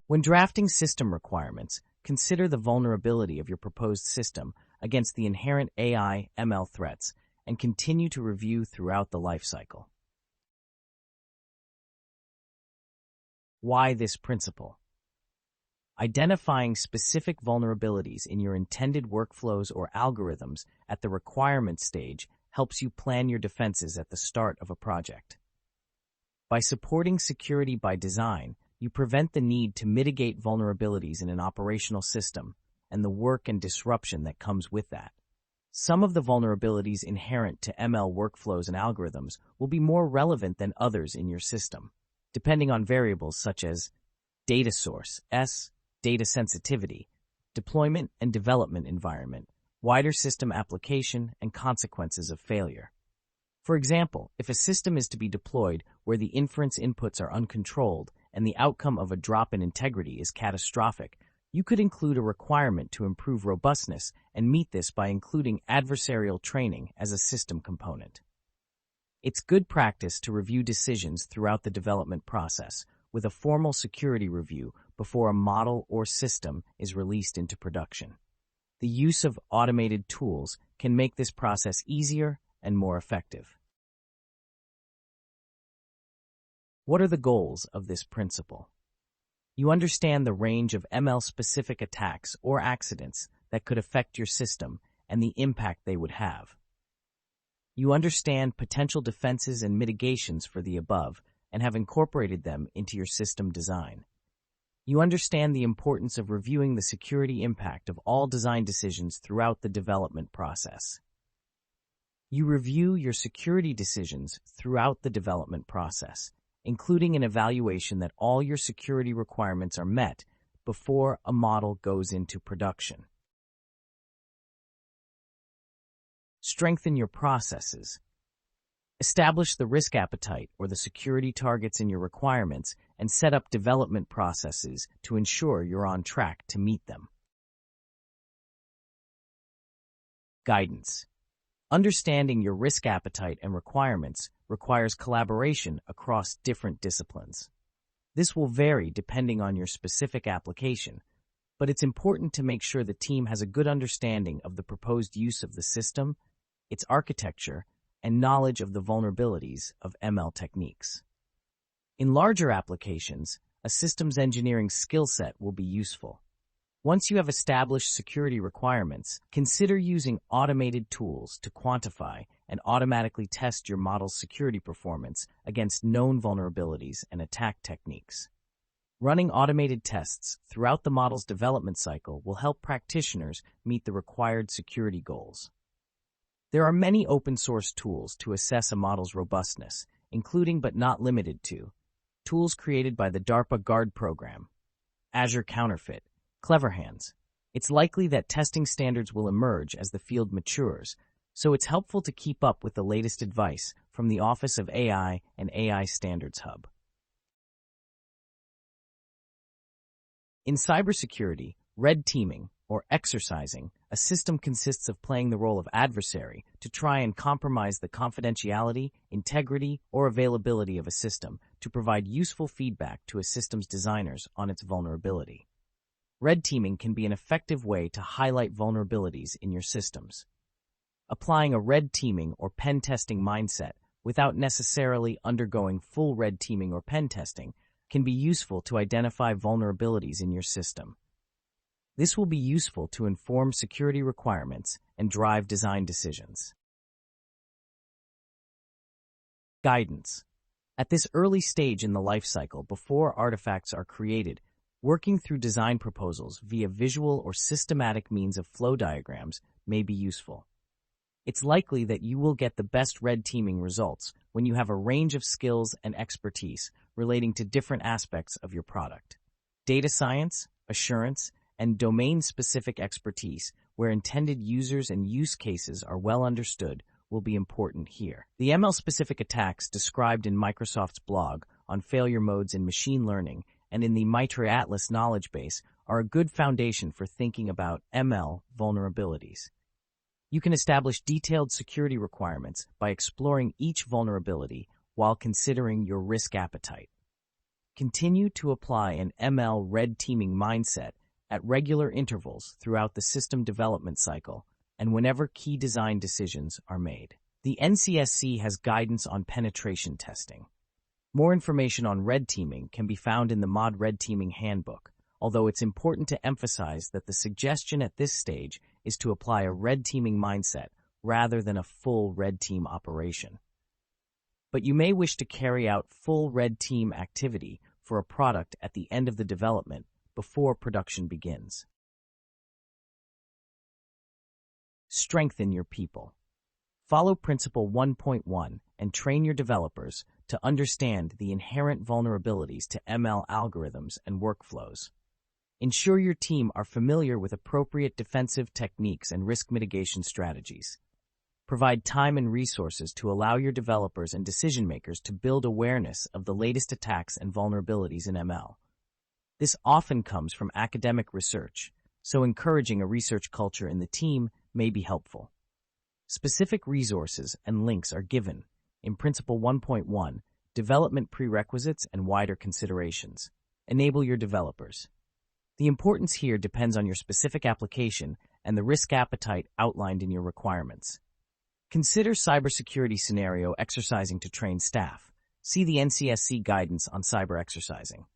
When drafting system requirements, consider the vulnerability of your proposed system against the inherent AI/ML threats and continue to review throughout the lifecycle. Why this principle? Identifying specific vulnerabilities in your intended workflows or algorithms at the requirement stage helps you plan your defenses at the start of a project. By supporting security by design, you prevent the need to mitigate vulnerabilities in an operational system and the work and disruption that comes with that. Some of the vulnerabilities inherent to ML workflows and algorithms will be more relevant than others in your system, depending on variables such as data source, data sensitivity, deployment and development environment, wider system application, and consequences of failure. For example, if a system is to be deployed where the inference inputs are uncontrolled and the outcome of a drop in integrity is catastrophic, you could include a requirement to improve robustness and meet this by including adversarial training as a system component. It's good practice to review decisions throughout the development process with a formal security review before a model or system is released into production. The use of automated tools can make this process easier and more effective. What are the goals of this principle? You understand the range of ML-specific attacks or accidents that could affect your system and the impact they would have. You understand potential defenses and mitigations for the above and have incorporated them into your system design. You understand the importance of reviewing the security impact of all design decisions throughout the development process. You review your security decisions throughout the development process, including an evaluation that all your security requirements are met before a model goes into production. Strengthen your processes. Establish the risk appetite or the security targets in your requirements and set up development processes to ensure you're on track to meet them. Guidance. Understanding your risk appetite and requirements requires collaboration across different disciplines. This will vary depending on your specific application, but it's important to make sure the team has a good understanding of the proposed use of the system, its architecture, and knowledge of the vulnerabilities of ML techniques. In larger applications, a systems engineering skill set will be useful. Once you have established security requirements, consider using automated tools to quantify and automatically test your model's security performance against known vulnerabilities and attack techniques. Running automated tests throughout the model's development cycle will help practitioners meet the required security goals. There are many open-source tools to assess a model's robustness, including but not limited to tools created by the DARPA GUARD program, Azure Counterfeit, CleverHands. It's likely that testing standards will emerge as the field matures, so it's helpful to keep up with the latest advice from the Office of AI and AI Standards Hub. In cybersecurity, red teaming, or exercising, a system consists of playing the role of adversary to try and compromise the confidentiality, integrity, or availability of a system to provide useful feedback to a system's designers on its vulnerability. Red teaming can be an effective way to highlight vulnerabilities in your systems. Applying a red teaming or pen testing mindset without necessarily undergoing full red teaming or pen testing can be useful to identify vulnerabilities in your system. This will be useful to inform security requirements and drive design decisions. Guidance. At this early stage in the lifecycle, before artifacts are created, working through design proposals via visual or systematic means of flow diagrams may be useful. It's likely that you will get the best red teaming results when you have a range of skills and expertise relating to different aspects of your product. Data science, assurance, and domain-specific expertise, where intended users and use cases are well understood, will be important here. The ML-specific attacks described in Microsoft's blog on failure modes in machine learning and in the MITRE Atlas knowledge base are a good foundation for thinking about ML vulnerabilities. You can establish detailed security requirements by exploring each vulnerability while considering your risk appetite. Continue to apply an ML red teaming mindset at regular intervals throughout the system development cycle and whenever key design decisions are made. The NCSC has guidance on penetration testing. More information on red teaming can be found in the Mod Red Teaming Handbook, although it's important to emphasize that the suggestion at this stage is to apply a red teaming mindset rather than a full red team operation. But you may wish to carry out full red team activity for a product at the end of the development before production begins. Strengthen your people. Follow Principle 1.1 and train your developers to understand the inherent vulnerabilities to ML algorithms and workflows. Ensure your team are familiar with appropriate defensive techniques and risk mitigation strategies. Provide time and resources to allow your developers and decision-makers to build awareness of the latest attacks and vulnerabilities in ML. This often comes from academic research, so encouraging a research culture in the team may be helpful. Specific resources and links are given in Principle 1.1, Development Prerequisites and Wider Considerations. Enable your developers. The importance here depends on your specific application and the risk appetite outlined in your requirements. Consider cybersecurity scenario exercising to train staff. See the NCSC guidance on cyber exercising.